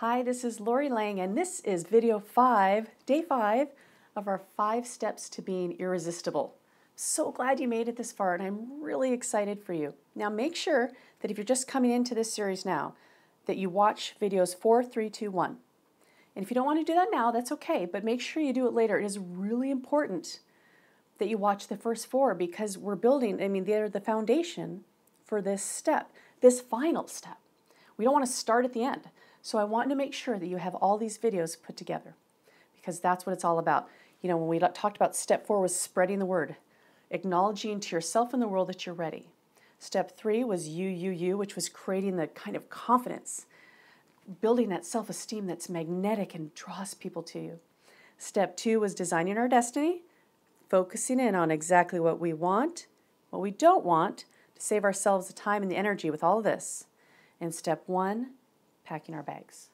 Hi, this is Lori Lang, and this is video 5, day 5 of our 5 steps to being irresistible. So glad you made it this far, and I'm really excited for you. Now make sure that if you're just coming into this series now, that you watch videos 4, 3, 2, 1. And if you don't want to do that now, that's okay, but make sure you do it later. It is really important that you watch the first 4 because we're building, they're the foundation for this step, this final step. We don't want to start at the end. So I want to make sure that you have all these videos put together because that's what it's all about. You know, when we talked about step 4 was spreading the word, acknowledging to yourself and the world that you're ready. Step 3 was you, which was creating the kind of confidence, building that self-esteem that's magnetic and draws people to you. Step 2 was designing our destiny, focusing in on exactly what we want, what we don't want, to save ourselves the time and the energy with all of this. And step 1, packing our bags,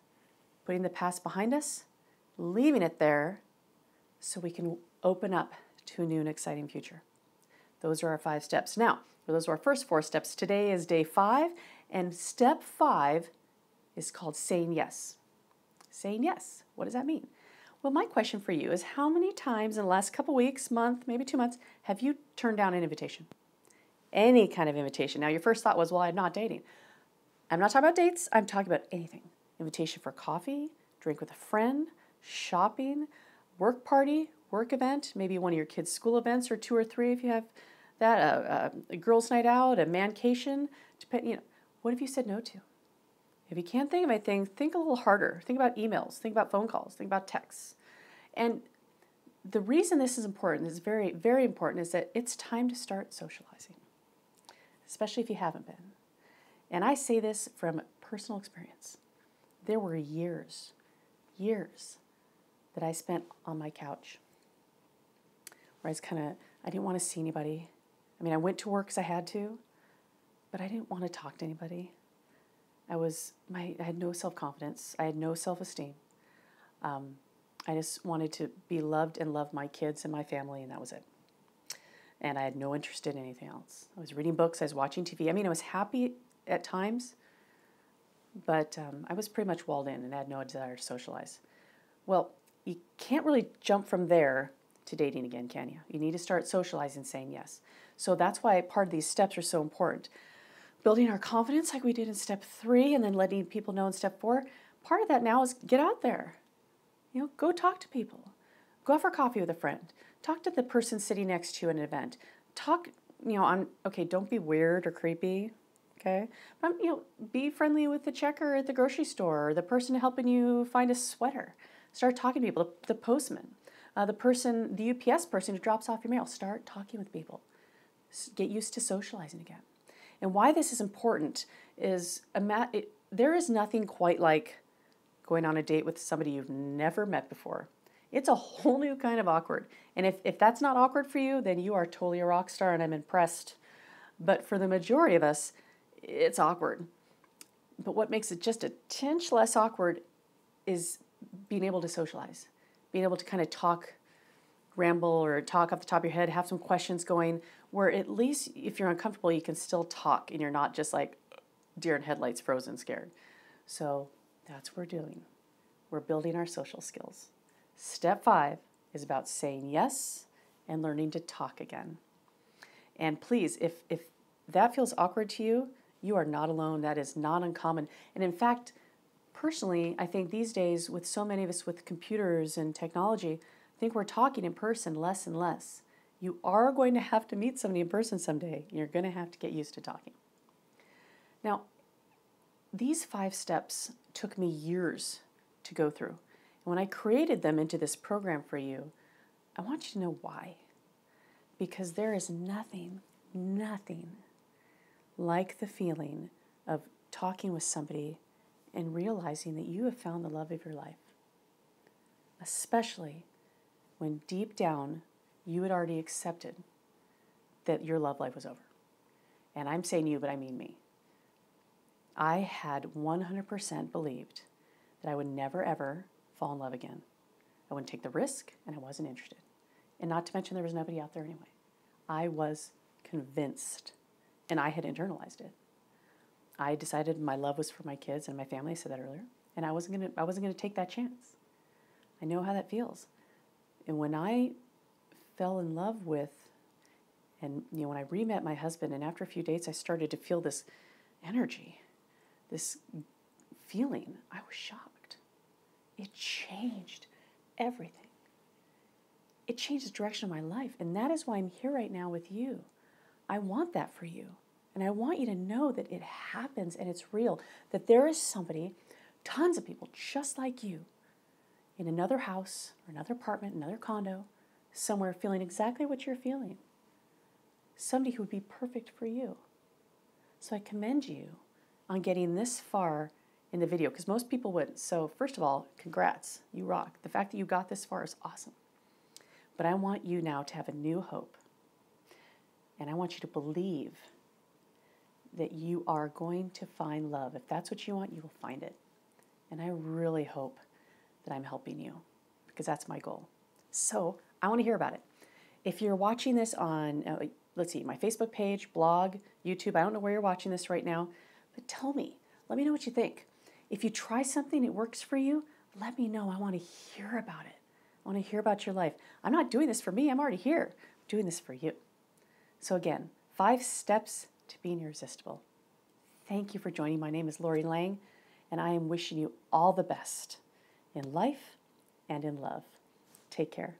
putting the past behind us, leaving it there so we can open up to a new and exciting future. Those are our 5 steps. Now, those are our first 4 steps. Today is day 5, and step 5 is called saying yes. Saying yes. What does that mean? Well, my question for you is how many times in the last couple weeks, month, maybe 2 months, have you turned down an invitation? Any kind of invitation. Now, your first thought was, well, I'm not dating. I'm not talking about dates. I'm talking about anything. Invitation for coffee, drink with a friend, shopping, work party, work event, maybe one of your kids' school events or 2 or 3 if you have that, a girls' night out, a mancation. What have you said no to? If you can't think of anything, think a little harder. Think about emails. Think about phone calls. Think about texts. And the reason this is important, is very, very important, is that it's time to start socializing, especially if you haven't been. And I say this from personal experience. There were years that I spent on my couch where I didn't want to see anybody. I went to work because I had to, but I didn't want to talk to anybody. I had no self-confidence. I had no self-esteem. I just wanted to be loved and love my kids and my family, and that was it. And I had no interest in anything else. I was reading books. I was watching TV. I was happy at times, but I was pretty much walled in and had no desire to socialize. Well, you can't really jump from there to dating again, can you? You need to start socializing, saying yes. So that's why part of these steps are so important. Building our confidence like we did in step 3 and then letting people know in step 4. Part of that now is get out there. Go talk to people. Go out for coffee with a friend. Talk to the person sitting next to you at an event. Talk, don't be weird or creepy. Okay, but be friendly with the checker at the grocery store or the person helping you find a sweater. Start talking to people, the postman, the UPS person who drops off your mail. Start talking with people. Get used to socializing again. And why this is important is there is nothing quite like going on a date with somebody you've never met before. It's a whole new kind of awkward. And if that's not awkward for you, then you are totally a rock star and I'm impressed. But for the majority of us, it's awkward. But what makes it just a tinge less awkward is being able to socialize, being able to kind of talk, ramble or talk off the top of your head, have some questions going where at least if you're uncomfortable, you can still talk and you're not just like deer in headlights, frozen, scared. So that's what we're doing. We're building our social skills. Step 5 is about saying yes and learning to talk again. And please, if that feels awkward to you, you are not alone. That is not uncommon. And in fact, personally, I think these days with so many of us with computers and technology, I think we're talking in person less and less. You are going to have to meet somebody in person someday. You're going to have to get used to talking. Now, these 5 steps took me years to go through. And when I created them into this program for you, I want you to know why. Because there is nothing like the feeling of talking with somebody and realizing that you have found the love of your life. Especially when deep down you had already accepted that your love life was over. And I'm saying you, but I mean me. I had 100% believed that I would never ever fall in love again. I wouldn't take the risk and I wasn't interested. And not to mention there was nobody out there anyway. I was convinced, and I had internalized it. I decided my love was for my kids and my family. I said that earlier. And I wasn't gonna take that chance. I know how that feels. And when I fell in love with, and when I re-met my husband, and after a few dates, I started to feel this energy, this feeling. I was shocked. It changed everything. It changed the direction of my life. And that is why I'm here right now with you. I want that for you. And I want you to know that it happens and it's real. That there is somebody, tons of people just like you, in another house, or another apartment, another condo, somewhere feeling exactly what you're feeling. Somebody who would be perfect for you. So I commend you on getting this far in the video, because most people wouldn't. So first of all, congrats, you rock. The fact that you got this far is awesome. But I want you now to have a new hope. And I want you to believe that you are going to find love. If that's what you want, you will find it. And I really hope that I'm helping you, because that's my goal. So I want to hear about it. If you're watching this on, let's see, my Facebook page, blog, YouTube, I don't know where you're watching this right now, but tell me, let me know what you think. If you try something, it works for you, let me know. I want to hear about it. I want to hear about your life. I'm not doing this for me. I'm already here. I'm doing this for you. So again, 5 steps to being irresistible. Thank you for joining. My name is Lori Lang, and I am wishing you all the best in life and in love. Take care.